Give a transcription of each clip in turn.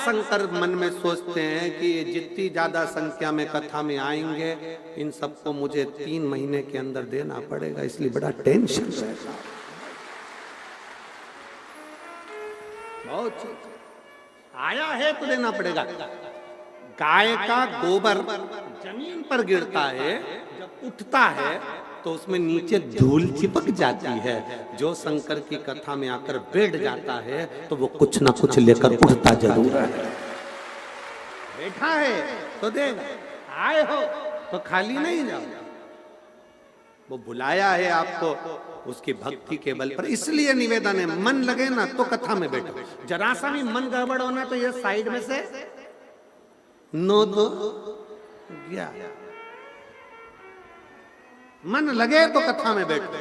शंकर मन में सोचते हैं कि ये जितनी ज्यादा संख्या में कथा में आएंगे, इन सबको मुझे 3 महीने के अंदर देना पड़ेगा, इसलिए बड़ा टेंशन रहता है। बहुत आया है तो देना पड़ेगा। गाय का गोबर जमीन पर गिरता है, जब उठता है तो उसमें नीचे धूल चिपक जाती है। जो शंकर की कथा में आकर बैठ जाता है तो वो कुछ ना कुछ लेकर उठता जरूर है। बैठा है तो देगा, आए हो तो खाली नहीं जाओ। वो बुलाया है आपको उसकी भक्ति के बल पर, इसलिए निवेदन है मन लगे ना तो कथा में बैठो। जरा सा भी मन गड़बड़ होना तो ये साइड में से नो तो गया। मन लगे तो कथा में बैठो,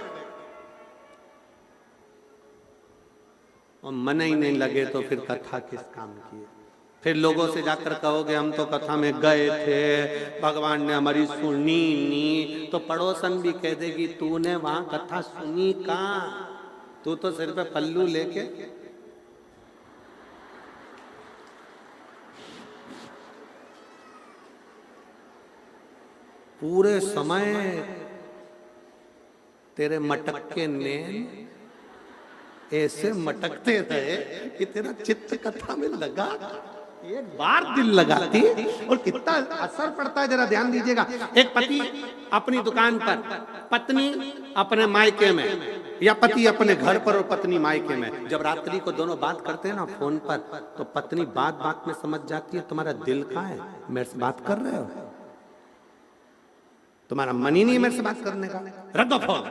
और मन ही नहीं लगे तो फिर कथा किस काम की है। फिर लोगों से जाकर कहोगे हम तो कथा में गए थे, भगवान ने हमारी सुनी नहीं, तो पड़ोसन भी कह देगी तूने वहां कथा सुनी कहाँ, तू तो सिर पे पल्लू लेके। पूरे समय तेरे मटके नैन ऐसे मटकते रहे कि तेरा चित्त कथा में लगा, एक बार दिल लगाती और कितना असर पड़ता है जरा ध्यान दीजिएगा। एक पति अपनी दुकान पर, पत्नी अपने मायके में, या पति अपने घर पर और पत्नी मायके में, जब रात्रि को दोनों बात करते हैं ना फोन पर, तो पत्नी बात बात में समझ जाती है तुम्हारा दिल कहाँ है, मेरे से बात कर रहे हो, तुम्हारा मन ही नहीं मेरे से बात करने का, रख दो फोन।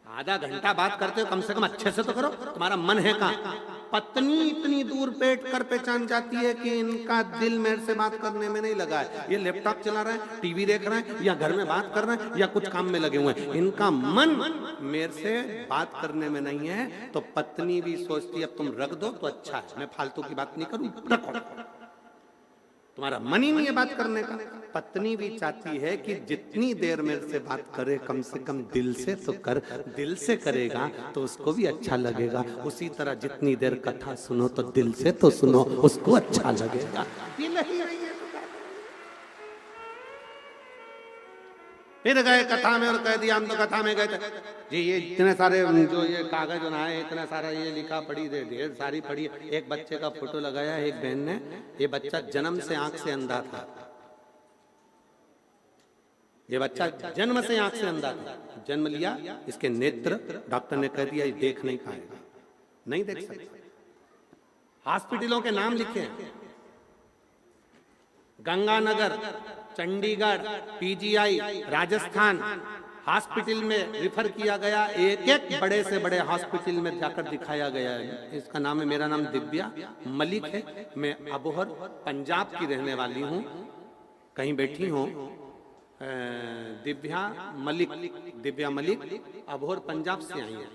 आधा घंटा बात करते हो, कम से कम अच्छे से तो करो, तुम्हारा मन है कहाँ। पत्नी इतनी दूर बैठ कर पहचान जाती है कि इनका दिल मेरे से बात करने में नहीं लगा है, ये लैपटॉप चला रहा है, टीवी देख रहा है, या घर में बात कर रहे हैं, या कुछ काम में लगे हुए हैं, इनका मन मेरे से बात करने में नहीं है। तो पत्नी भी सोचती है अब तुम रख दो तो अच्छा है, मैं फालतू की बात नहीं करूं, रखो, तुम्हारा मन ही नहीं है बात करने का। पत्नी भी चाहती है कि जितनी देर मेरे से बात करे कम से कम दिल से तो कर, दिल से करेगा तो उसको भी अच्छा लगेगा। उसी तरह जितनी देर कथा सुनो तो दिल से तो सुनो, उसको अच्छा लगेगा। दिल ही नहीं है। फिर गए कथा में और कह दिया हम तो कथा में गए थे जी, ये इतने सारे जो ये कागज बनाए, इतना सारा ये लिखा पढ़ी, ढेर सारी पढ़ी। एक बच्चे का फोटो लगाया एक बहन ने, ये बच्चा जन्म से आंख से अंधा था, ये बच्चा जन्म से आंख से अंधा था, जन्म लिया, इसके नेत्र डॉक्टर ने कह दिया ये देख नहीं पाएगा, नहीं देख सकता। हॉस्पिटलों के नाम लिखे हैं, गंगानगर, चंडीगढ़, पीजीआई, राजस्थान हॉस्पिटल में रिफर किया गया, एक एक बड़े से बड़े हॉस्पिटल में जाकर दिखाया गया है। इसका नाम है, मेरा नाम दिव्या मलिक है, मैं अबोहर पंजाब की रहने वाली हूँ, कहीं बैठी हूँ, दिव्या मलिक अबोहर पंजाब से आई है।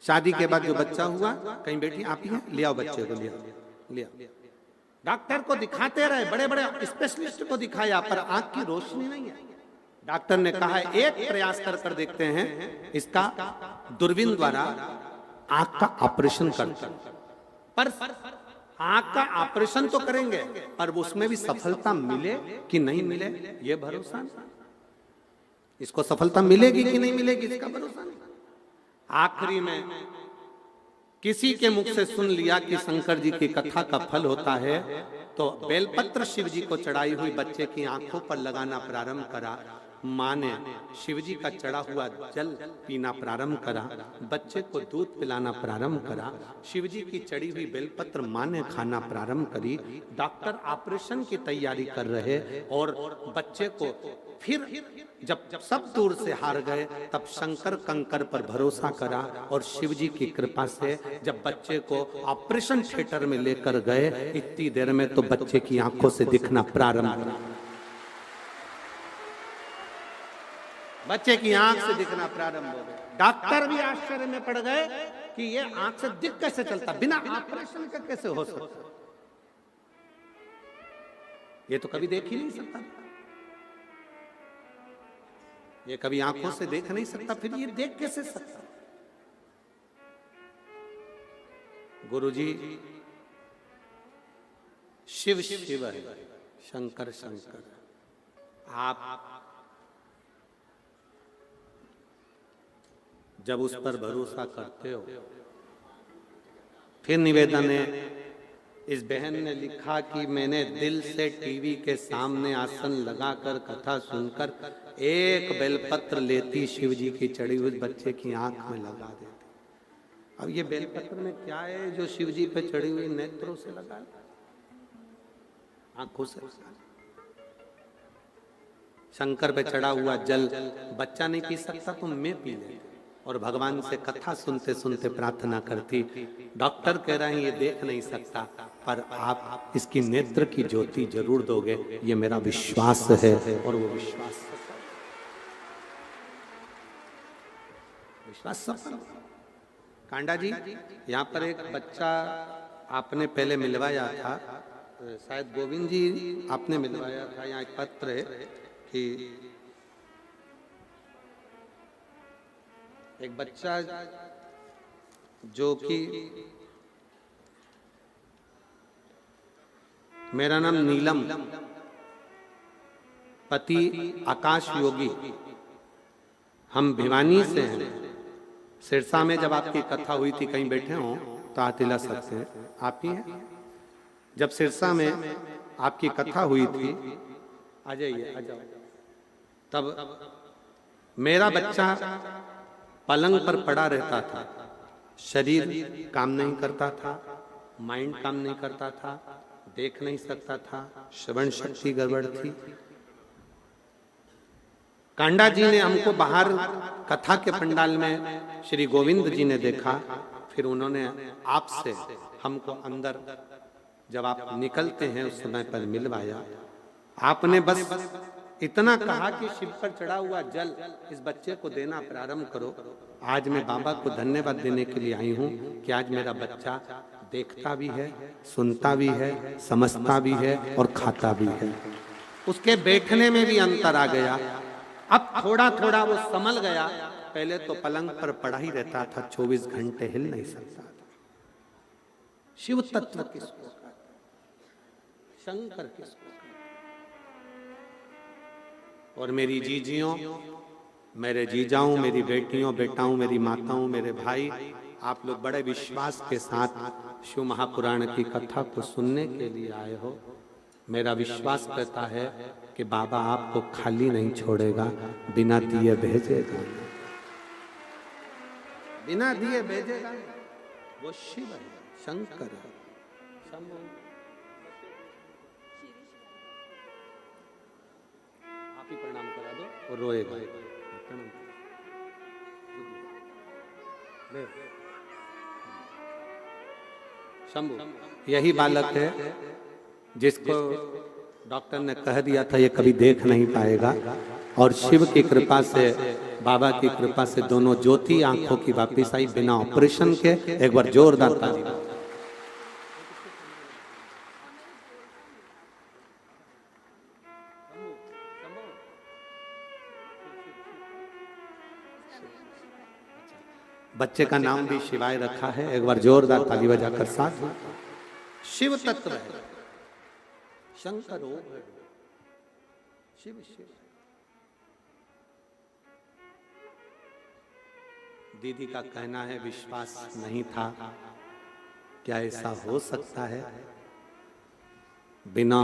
शादी के बाद जो बच्चा हुआ, कहीं बैठी आप ही हैं, ले आओ बच्चे को, लिया। डॉक्टर को दिखाते रहे, बड़े बड़े स्पेशलिस्ट को दिखाया, पर आंख की रोशनी नहीं है। डॉक्टर ने कहा एक प्रयास कर देखते हैं, इसका दूरबीन द्वारा आंख का ऑपरेशन करते हैं। पर आंख का ऑपरेशन तो करेंगे, पर उसमें भी सफलता मिले कि नहीं मिले ये भरोसा नहीं। इसको सफलता मिलेगी कि नहीं मिलेगी इसका भरोसा नहीं। आखिरी में किसी के मुख से सुन लिया कि शंकर जी की कथा का फल होता है, तो बेलपत्र शिव जी को चढ़ाई हुई बच्चे की आंखों पर लगाना प्रारंभ करा। माँ ने शिव जी का चढ़ा हुआ जल पीना प्रारंभ करा, बच्चे को दूध पिलाना प्रारंभ करा, शिव जी की चढ़ी हुई बेलपत्र माँ ने खाना प्रारंभ करी। डॉक्टर ऑपरेशन की तैयारी कर रहे, और बच्चे को फिर जब सब दूर से हार गए, तब शंकर कंकर पर भरोसा करा, और शिव जी की कृपा से जब बच्चे को ऑपरेशन थिएटर में लेकर गए, इतनी देर में तो बच्चे की आंखों से दिखना प्रारंभ हुआ। बच्चे की आंख से दिखना प्रारंभ हो गया। डॉक्टर भी आश्चर्य में पड़ गए कि ये आंख से दिख कैसे चलता, बिना ऑपरेशन के कैसे हो सकता, ये तो कभी देख ही नहीं सकता, ये कभी आंखों से देख नहीं सकता, फिर ये देख कैसे सकता। गुरुजी शिव शिव है, शंकर शंकर। आप जब उस पर भरोसा करते हो, फिर निवेदन है, इस बहन ने लिखा कि मैंने दिल से टीवी के सामने आसन लगाकर कथा सुनकर एक बेलपत्र लेती शिव जी की चढ़ी हुई बच्चे की आंख में लगा देती। अब ये बेलपत्र में क्या है जो शिव जी पे चढ़ी हुई नेत्रों से लगा, आंखों से लगा। शंकर पे चढ़ा हुआ जल बच्चा नहीं पी सकता तो मैं पी लेता और भगवान से कथा सुनते सुनते प्रार्थना करती। डॉक्टर कह रहे हैं ये देख नहीं सकता, पर आप इसकी नेत्र की ज्योति जरूर दोगे, ये मेरा विश्वास है। और वो विश्वास सफल। कांडा जी, यहाँ पर एक बच्चा आपने पहले मिलवाया था, शायद गोविंद जी आपने मिलवाया था। यहाँ एक पत्र है कि एक बच्चा जो कि मेरा नाम नीलम, पति आकाश योगी, हम भिवानी से हैं। सिरसा में जब आपकी कथा हुई थी, कहीं बैठे हो तो हाथ हिला सकते हैं, आप ही हैं। जब सिरसा में आपकी कथा हुई थी, आ जाइए, आ जाओ। तब मेरा बच्चा पलंग पर पड़ा रहता था, शरीर काम नहीं करता था, माइंड काम नहीं करता था, देख नहीं सकता था, श्रवण शक्ति गड़बड़ थी। कांडा जी ने हमको बाहर कथा के पंडाल में श्री गोविंद जी ने देखा, फिर उन्होंने आपसे हमको अंदर जब आप निकलते हैं उस समय पर मिलवाया। आपने बस इतना कहा कि शिव पर चढ़ा हुआ जल इस बच्चे को देना प्रारंभ करो। आज मैं बाबा को धन्यवाद देने के लिए आई हूँ कि आज मेरा बच्चा देखता भी है, सुनता भी है, समझता भी है और खाता भी है। उसके बैठने में भी अंतर आ गया। अब थोड़ा थोड़ा वो संभल गया। पहले तो पलंग पर पड़ा ही रहता था, 24 घंटे हिल नहीं सकता था। शिव तत्व किसको कहते हैं? शंकर किसको? और मेरी जीजियों, मेरे जीजाओं, मेरी बेटियों, बेटाओं, मेरी माताओं, मेरे भाई, आप लोग बड़े विश्वास के साथ शिव महापुराण की कथा को सुनने के लिए आए हो। मेरा विश्वास कहता है कि बाबा आपको खाली नहीं छोड़ेगा, बिना दिए भेजेगा, बिना दिए भेजेगा। वो शिव है, शंकर है। आप ही प्रणाम करा दो और रोएगा। शंभु यही बालक है जिसको डॉक्टर ने कह दिया था ये कभी देख नहीं पाएगा, और शिव की कृपा से, बाबा की कृपा से दोनों ज्योति आंखों की वापिस आई बिना ऑपरेशन के। एक बार जोरदार ताली। बच्चे का नाम भी शिवाय रखा है, एक बार जोरदार ताली बजाकर साथ। शिव तत्व है, शंकर ओम है, शिव शिव। दीदी का कहना है विश्वास नहीं था, क्या ऐसा हो सकता है? बिना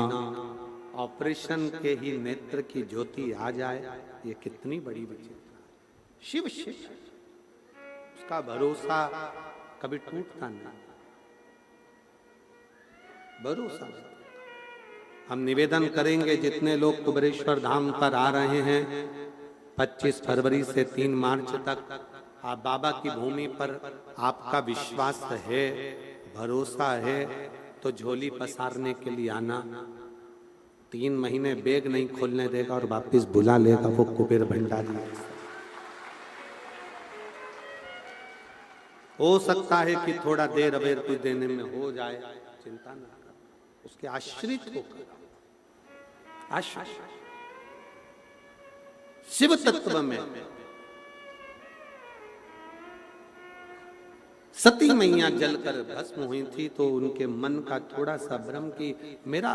ऑपरेशन के ही नेत्र की ज्योति आ जाए, ये कितनी बड़ी विचित्र। शिव शिव, उसका भरोसा कभी टूटता नहीं, भरोसा। हम निवेदन करेंगे जितने लोग कुबेरेश्वर धाम पर आ रहे हैं 25 फरवरी से 3 मार्च तक, आप बाबा की भूमि पर आपका विश्वास है, भरोसा है, तो झोली पसारने के लिए आना। 3 महीने बैग नहीं खोलने देगा और वापिस बुला लेगा वो कुबेर भंडारी। हो सकता है कि थोड़ा देर अबेर कुछ देने में हो जाए, चिंता न कर, उसके आश्रित होकर। शिव तत्व में सती मैया जलकर भस्म हुई थी तो उनके मन का थोड़ा सा भ्रम कि मेरा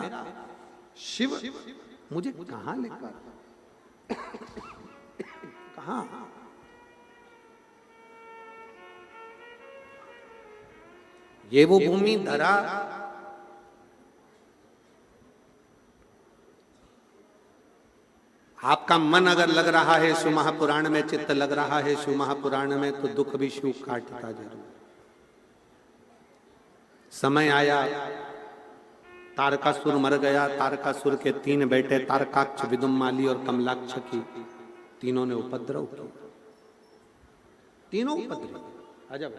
शिव मुझे कहां लेकर, कहां। ये वो भूमि धरा आपका मन अगर लग रहा है शिव महापुराण में, चित्त लग रहा है शिव महापुराण में, तो दुख भी शिव काटता जरूर। समय आया, तारकासुर मर गया। तारकासुर के 3 बेटे तारकाक्ष, विदुम्माली और कमलाक्ष की, तीनों ने उपद्रव किया, तीनों उपद्रव। अजब।